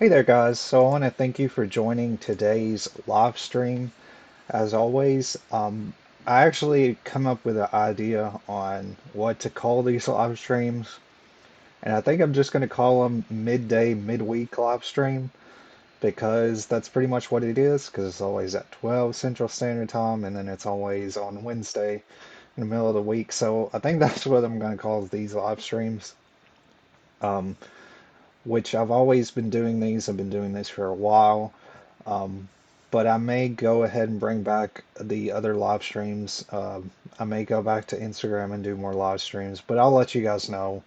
Hey there, guys. So I want to thank you for joining today's live stream. As always, I actually come up with an idea on what to call these live streams, and I think I'm just going to call them midday, midweek live stream because that's pretty much what it is. Because it's always at 12 Central Standard Time, and then it's always on Wednesday in the middle of the week. So I think that's what I'm going to call these live streams. Um, which I've always been doing these. I've been doing this for a while. Um, but I may go ahead and bring back the other live streams. I may go back to Instagram and do more live streams, but I'll let you guys know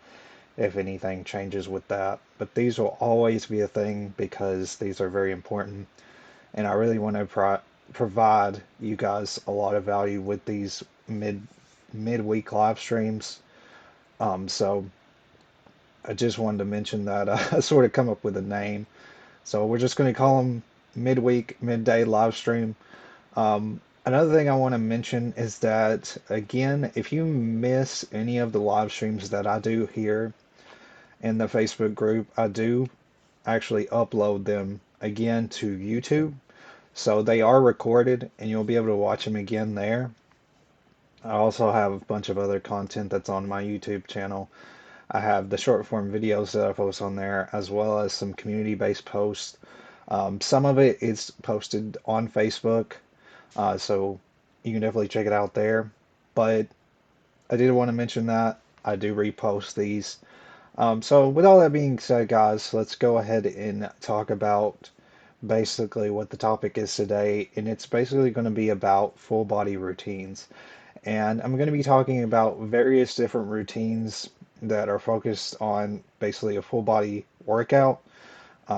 if anything changes with that. But these will always be a thing because these are very important, and I really want to provide you guys a lot of value with these midweek live streams. So I just wanted to mention that I sort of come up with a name. So we're just going to call them midweek, midday live stream. Another thing I want to mention is that, again, if you miss any of the live streams that I do here in the Facebook group, I do actually upload them again to YouTube. So they are recorded and you'll be able to watch them again there. I also have a bunch of other content that's on my YouTube channel. I have the short form videos that I post on there, as well as some community based posts. Some of it is posted on Facebook, so you can definitely check it out there. But I did want to mention that I do repost these. So with all that being said, guys, let's go ahead and talk about basically what the topic is today, and it's basically going to be about full body routines. And I'm going to be talking about various different routines that are focused on basically a full body workout.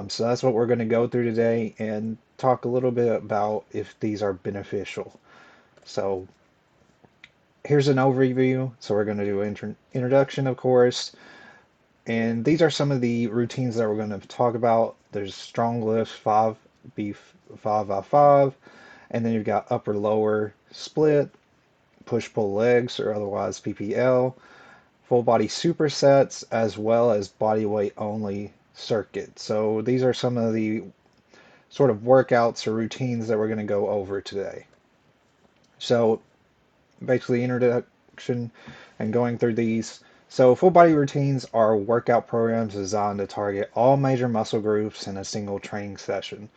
So that's what we're going to go through today and talk a little bit about if these are beneficial. So here's an overview. So we're going to do an introduction, of course, and these are some of the routines that we're going to talk about. There's strong lifts, five beef, 5x5, and then you've got upper lower split, push pull legs, or otherwise PPL, full body supersets, as well as body weight only circuit. So these are some of the sort of workouts or routines that we're going to go over today. So basically introduction and going through these. So full body routines are workout programs designed to target all major muscle groups in a single training session.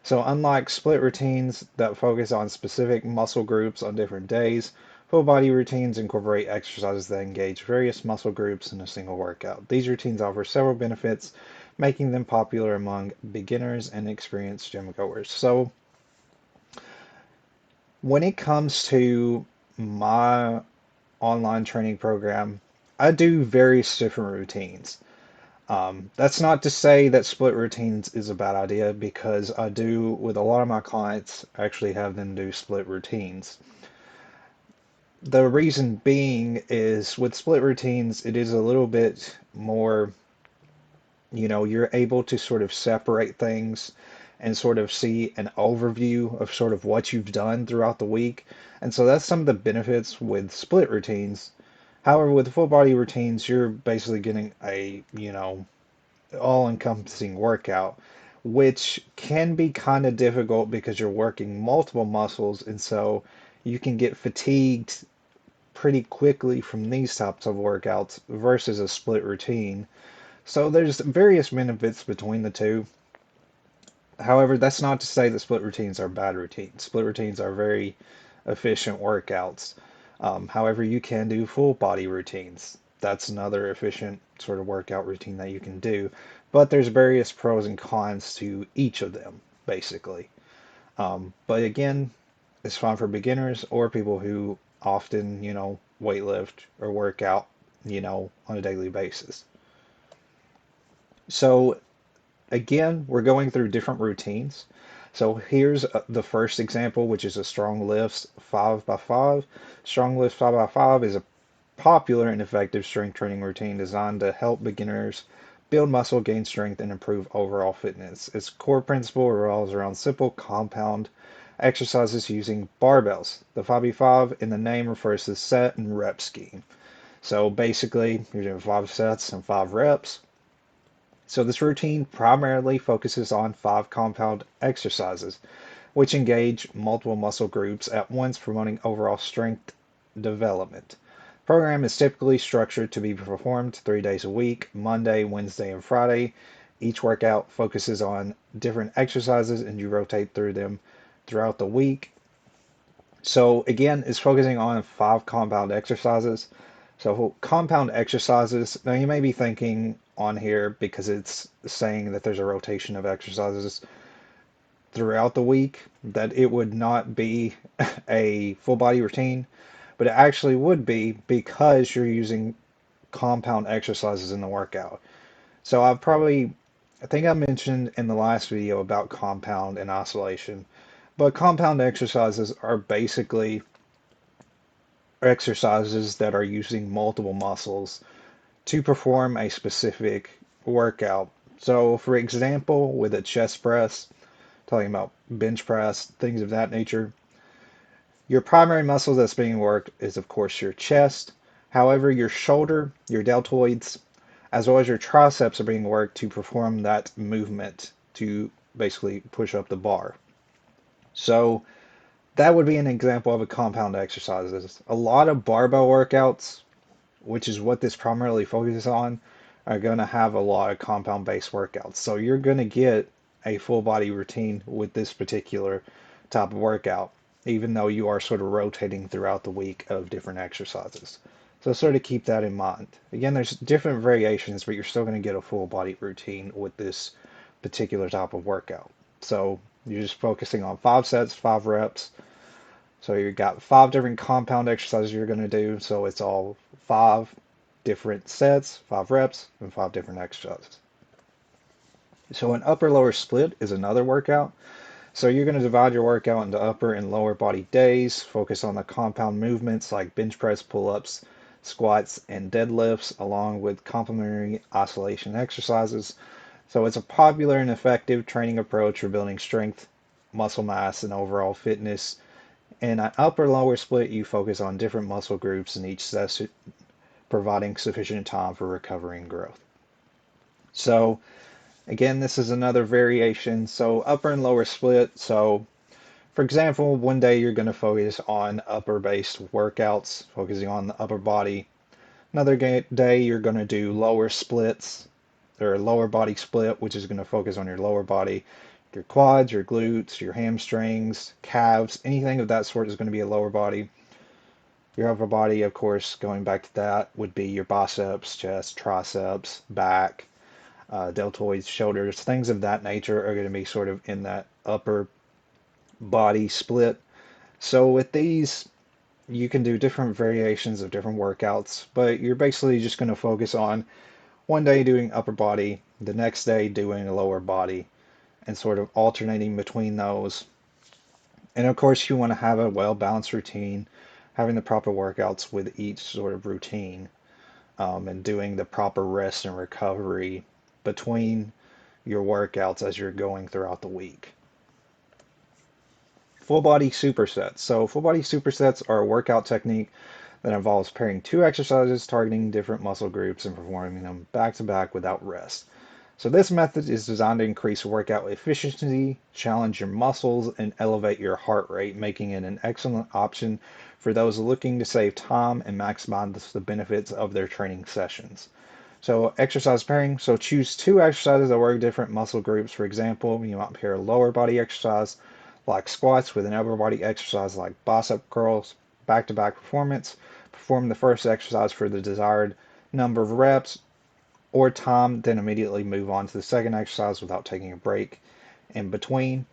So unlike split routines that focus on specific muscle groups on different days, full body routines incorporate exercises that engage various muscle groups in a single workout. These routines offer several benefits, making them popular among beginners and experienced gym goers. So when it comes to my online training program, I do various different routines. That's not to say that split routines is a bad idea because I do, with a lot of my clients, actually have them do split routines. The reason being is with split routines, it is a little bit more, you're able to sort of separate things and sort of see an overview of sort of what you've done throughout the week. And so that's some of the benefits with split routines. However, with full body routines, you're basically getting a, all encompassing workout, which can be kind of difficult because you're working multiple muscles. And so you can get fatigued pretty quickly from these types of workouts versus a split routine. So there's various benefits between the two. However, that's not to say that split routines are bad routines. Split routines are very efficient workouts. However, you can do full body routines. That's another efficient sort of workout routine that you can do. But there's various pros and cons to each of them, basically. But again, it's fine for beginners or people who often, weight lift or work out, on a daily basis. So again, we're going through different routines. So here's the first example, which is a strong lifts 5x5. Strong lifts 5x5 is a popular and effective strength training routine designed to help beginners build muscle, gain strength, and improve overall fitness. Its core principle revolves around simple compound exercises using barbells. The 5x5 in the name refers to set and rep scheme. So basically, you're doing 5 sets and 5 reps. So this routine primarily focuses on 5 compound exercises, which engage multiple muscle groups at once, promoting overall strength development. The program is typically structured to be performed 3 days a week, Monday, Wednesday, and Friday. Each workout focuses on different exercises and you rotate through them throughout the week. So again, it's focusing on 5 compound exercises. So compound exercises, now you may be thinking on here because it's saying that there's a rotation of exercises throughout the week that it would not be a full body routine, but it actually would be because you're using compound exercises in the workout. So I think I mentioned in the last video about compound and isolation, but compound exercises are basically exercises that are using multiple muscles to perform a specific workout. So, for example, with a chest press, talking about bench press, things of that nature, your primary muscle that's being worked is, of course, your chest. However, your shoulder, your deltoids, as well as your triceps are being worked to perform that movement to basically push up the bar. So, that would be an example of a compound exercises. A lot of barbell workouts, which is what this primarily focuses on, are going to have a lot of compound based workouts. So you're going to get a full body routine with this particular type of workout, even though you are sort of rotating throughout the week of different exercises. So sort of keep that in mind. Again, there's different variations, but you're still going to get a full body routine with this particular type of workout. So you're just focusing on 5 sets, 5 reps. So you've got 5 different compound exercises you're going to do. So it's all 5 different sets, 5 reps, and 5 different exercises. So an upper lower split is another workout. So you're going to divide your workout into upper and lower body days, focus on the compound movements like bench press, pull-ups, squats, and deadlifts, along with complementary isolation exercises. So it's a popular and effective training approach for building strength, muscle mass, and overall fitness. In an upper lower split, you focus on different muscle groups in each session, providing sufficient time for recovery and growth. So again, this is another variation. So upper and lower split. So for example, one day you're going to focus on upper based workouts, focusing on the upper body. Another day you're going to do lower splits or lower body split, which is going to focus on your lower body. Your quads, your glutes, your hamstrings, calves, anything of that sort is going to be a lower body. Your upper body, of course, going back to that, would be your biceps, chest, triceps, back, deltoids, shoulders, things of that nature are going to be sort of in that upper body split. So with these, you can do different variations of different workouts, but you're basically just going to focus on one day doing upper body, the next day doing a lower body, and sort of alternating between those. And of course, you want to have a well balanced routine, having the proper workouts with each sort of routine, and doing the proper rest and recovery between your workouts as you're going throughout the week. Full body supersets. So, full body supersets are a workout technique that involves pairing 2 exercises targeting different muscle groups and performing them back to back without rest. So this method is designed to increase workout efficiency, challenge your muscles, and elevate your heart rate, making it an excellent option for those looking to save time and maximize the benefits of their training sessions. So exercise pairing. So choose 2 exercises that work different muscle groups. For example, you might pair a lower body exercise like squats with an upper body exercise like bicep curls, back-to-back performance. Perform the first exercise for the desired number of reps or time, then immediately move on to the second exercise without taking a break in between.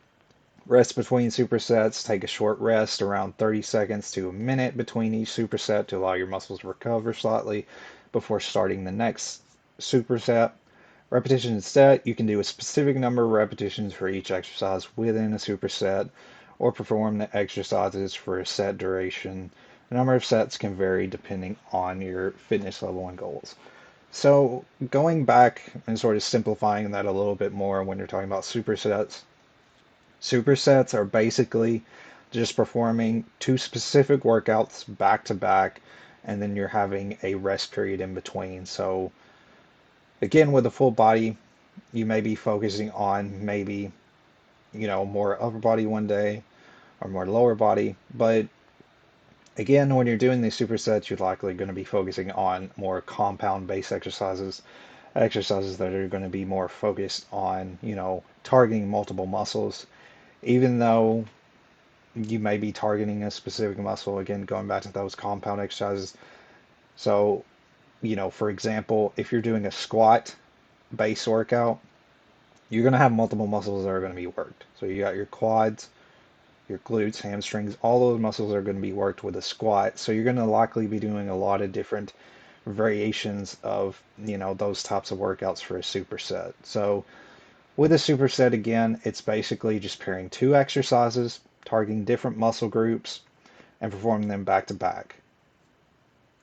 Rest between supersets. Take a short rest around 30 seconds to a minute between each superset to allow your muscles to recover slightly before starting the next superset. Repetition set. You can do a specific number of repetitions for each exercise within a superset or perform the exercises for a set duration. The number of sets can vary depending on your fitness level and goals. So going back and sort of simplifying that a little bit more when you're talking about supersets. Supersets are basically just performing 2 specific workouts back to back, and then you're having a rest period in between. So again, with a full body, you may be focusing on maybe, more upper body one day or more lower body. But again, when you're doing these supersets, you're likely going to be focusing on more compound based exercises that are going to be more focused on, targeting multiple muscles, even though you may be targeting a specific muscle. Again, going back to those compound exercises. So, for example, if you're doing a squat base workout, you're going to have multiple muscles that are going to be worked. So you got your quads, your glutes, hamstrings, all those muscles are going to be worked with a squat. So you're going to likely be doing a lot of different variations of, those types of workouts for a superset. So with a superset, again, it's basically just pairing two exercises, targeting different muscle groups, and performing them back to back.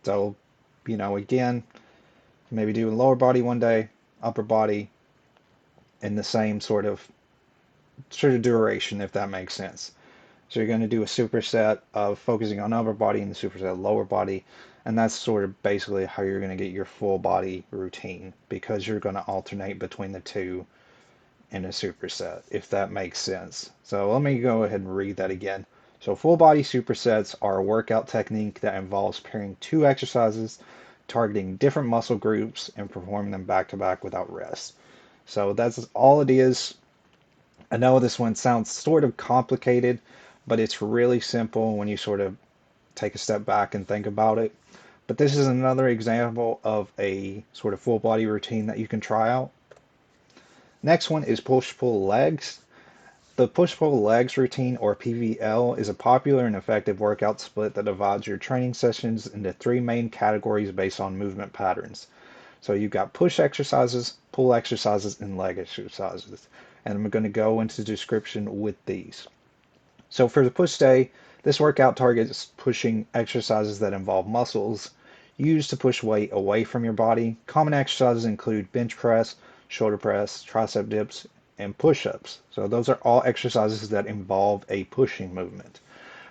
So, again, maybe doing lower body one day, upper body in the same sort of duration, if that makes sense. So you're going to do a superset of focusing on upper body and the superset of lower body, and that's sort of basically how you're going to get your full body routine, because you're going to alternate between the two in a superset, if that makes sense. So let me go ahead and read that again. So full body supersets are a workout technique that involves pairing two exercises, targeting different muscle groups, and performing them back to back without rest. So that's all it is. I know this one sounds sort of complicated, but it's really simple when you sort of take a step back and think about it. But this is another example of a sort of full body routine that you can try out. Next one is push pull legs. The push pull legs routine, or PVL, is a popular and effective workout split that divides your training sessions into three main categories based on movement patterns. So you've got push exercises, pull exercises, and leg exercises. And I'm going to go into the description with these. So for the push day, this workout targets pushing exercises that involve muscles used to push weight away from your body. Common exercises include bench press, shoulder press, tricep dips, and push-ups. So those are all exercises that involve a pushing movement.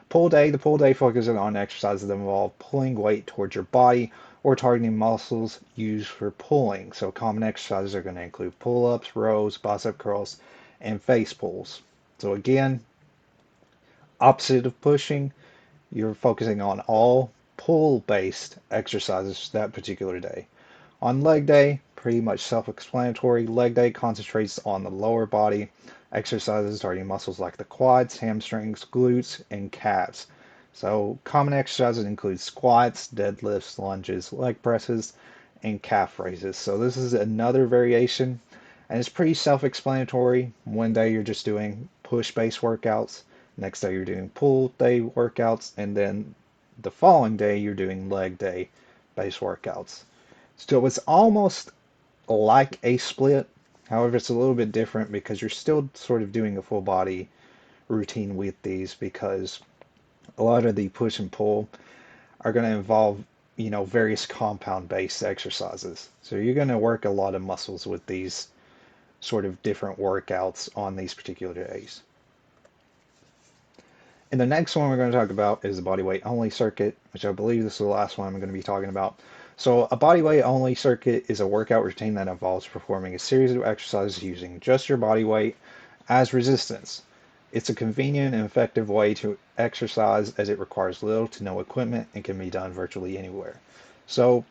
Pull day, the pull day focuses on exercises that involve pulling weight towards your body or targeting muscles used for pulling. So common exercises are going to include pull-ups, rows, bicep curls, and face pulls. So again, opposite of pushing, you're focusing on all pull-based exercises that particular day. On leg day, pretty much self-explanatory. Leg day concentrates on the lower body exercises targeting muscles like the quads, hamstrings, glutes, and calves. So common exercises include squats, deadlifts, lunges, leg presses, and calf raises. So this is another variation, and it's pretty self-explanatory. One day you're just doing push-based workouts. Next day you're doing pull day workouts, and then the following day you're doing leg day based workouts. So it's almost like a split. However, it's a little bit different because you're still sort of doing a full body routine with these, because a lot of the push and pull are going to involve, various compound based exercises. So you're going to work a lot of muscles with these sort of different workouts on these particular days. And the next one we're going to talk about is the bodyweight only circuit, which I believe this is the last one I'm going to be talking about. So a bodyweight only circuit is a workout routine that involves performing a series of exercises using just your body weight as resistance. It's a convenient and effective way to exercise as it requires little to no equipment and can be done virtually anywhere. So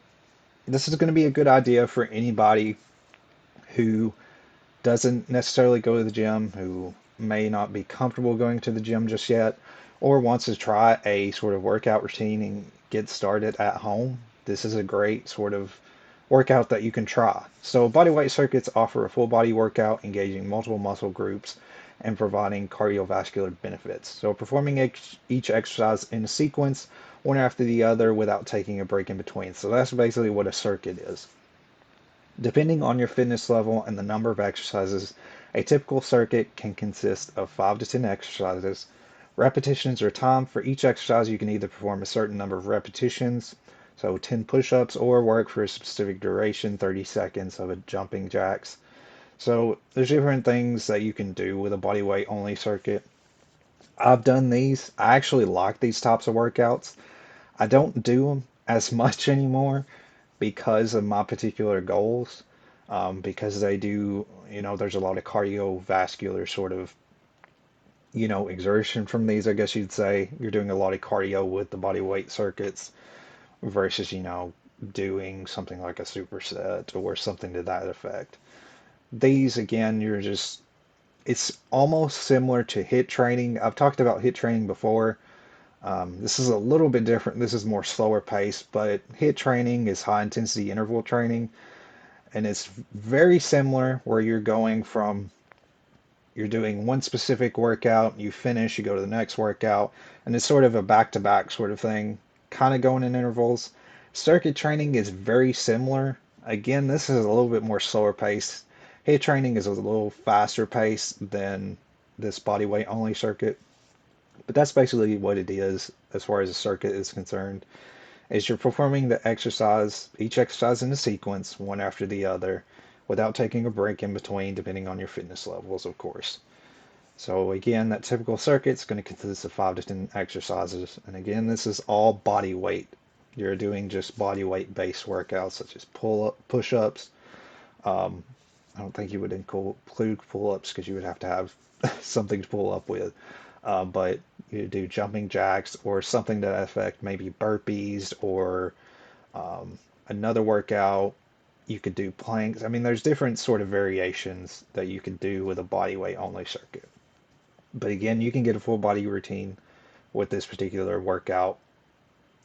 this is going to be a good idea for anybody who doesn't necessarily go to the gym, who may not be comfortable going to the gym just yet, or wants to try a sort of workout routine and get started at home. This is a great sort of workout that you can try. So bodyweight circuits offer a full body workout engaging multiple muscle groups and providing cardiovascular benefits. So performing each exercise in a sequence, one after the other, without taking a break in between. So that's basically what a circuit is. Depending on your fitness level and the number of exercises, a typical circuit can consist of 5 to 10 exercises. Repetitions are timed. For each exercise, you can either perform a certain number of repetitions, so 10 push-ups, or work for a specific duration, 30 seconds of a jumping jacks. So there's different things that you can do with a bodyweight only circuit. I've done these. I actually like these types of workouts. I don't do them as much anymore because of my particular goals. because they do, there's a lot of cardiovascular sort of, exertion from these, I guess you'd say. You're doing a lot of cardio with the body weight circuits versus, doing something like a superset or something to that effect. These, again, it's almost similar to HIIT training. I've talked about HIIT training before. This is a little bit different. This is more slower pace, but HIIT training is high intensity interval training, and it's very similar where you're doing one specific workout, you finish, you go to the next workout, and it's sort of a back-to-back sort of thing, kind of going in intervals. Circuit training is very similar. Again, this is a little bit more slower pace. HIIT training is a little faster pace than this body weight only circuit, but that's basically what it is as far as the circuit is concerned. Is you're performing each exercise in a sequence, one after the other, without taking a break in between, depending on your fitness levels, of course. So again, that typical circuit is going to consist of 5 to 10 exercises. And again, this is all body weight. You're doing just body weight based workouts such as push-ups. Um, I don't think you would include pull-ups because you would have to have something to pull up with. But you do jumping jacks or something to that effect, maybe burpees or another workout. You could do planks. I mean, there's different sort of variations that you could do with a body weight only circuit. But again, you can get a full body routine with this particular workout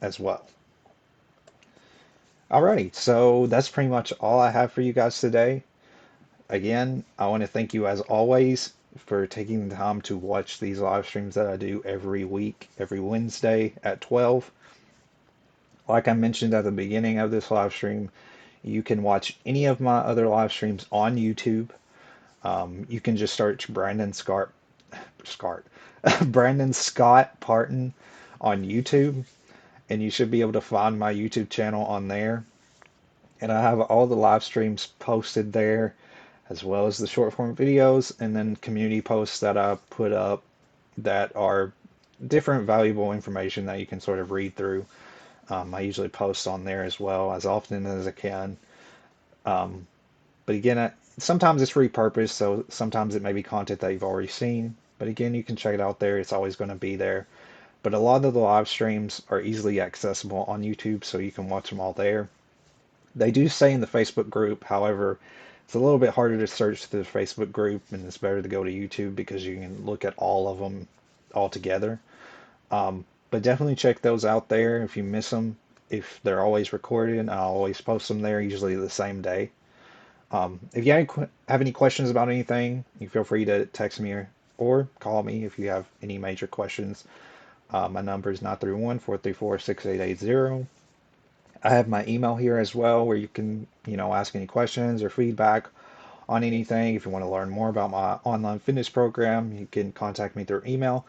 as well. Alrighty, so that's pretty much all I have for you guys today. Again, I want to thank you as always for taking the time to watch these live streams that I do every week, every Wednesday at 12. Like I mentioned at the beginning of this live stream, you can watch any of my other live streams on YouTube. You can just search Brandon Scott Parton on YouTube, and you should be able to find my YouTube channel on there. And I have all the live streams posted there, as well as the short form videos, and then community posts that I put up that are different valuable information that you can sort of read through. I usually post on there as well as often as I can. Um, but again, sometimes it's repurposed, so sometimes it may be content that you've already seen. But again, you can check it out there. It's always going to be there. But a lot of the live streams are easily accessible on YouTube, so you can watch them all there. They do say in the Facebook group, however, it's a little bit harder to search through the Facebook group, and it's better to go to YouTube because you can look at all of them all together. But definitely check those out there if you miss them. If they're always recorded, I'll always post them there, usually the same day. If you have any questions about anything, you feel free to text me or call me if you have any major questions. My number is 931-434-6880. I have my email here as well where you can, ask any questions or feedback on anything. If you want to learn more about my online fitness program, you can contact me through email.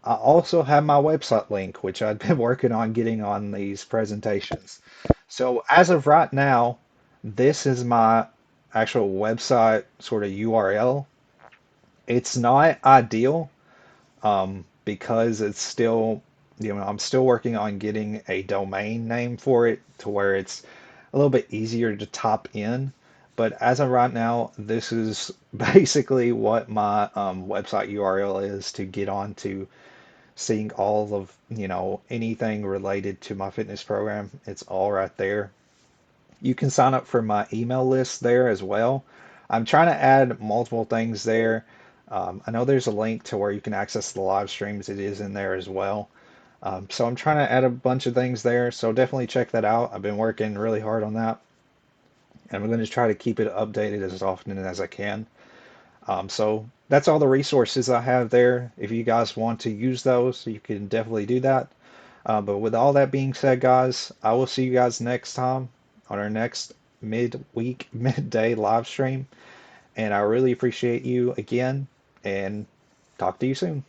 I also have my website link, which I've been working on getting on these presentations. So as of right now, this is my actual website sort of URL. It's not ideal because it's still, I'm still working on getting a domain name for it to where it's a little bit easier to type in. But as of right now, this is basically what my website URL is to get on to seeing all of, anything related to my fitness program. It's all right there. You can sign up for my email list there as well. I'm trying to add multiple things there. I know there's a link to where you can access the live streams. It is in there as well. So I'm trying to add a bunch of things there. So definitely check that out. I've been working really hard on that. And I'm going to try to keep it updated as often as I can. So that's all the resources I have there. If you guys want to use those, you can definitely do that. But with all that being said, guys, I will see you guys next time on our next midweek, midday live stream. And I really appreciate you again and talk to you soon.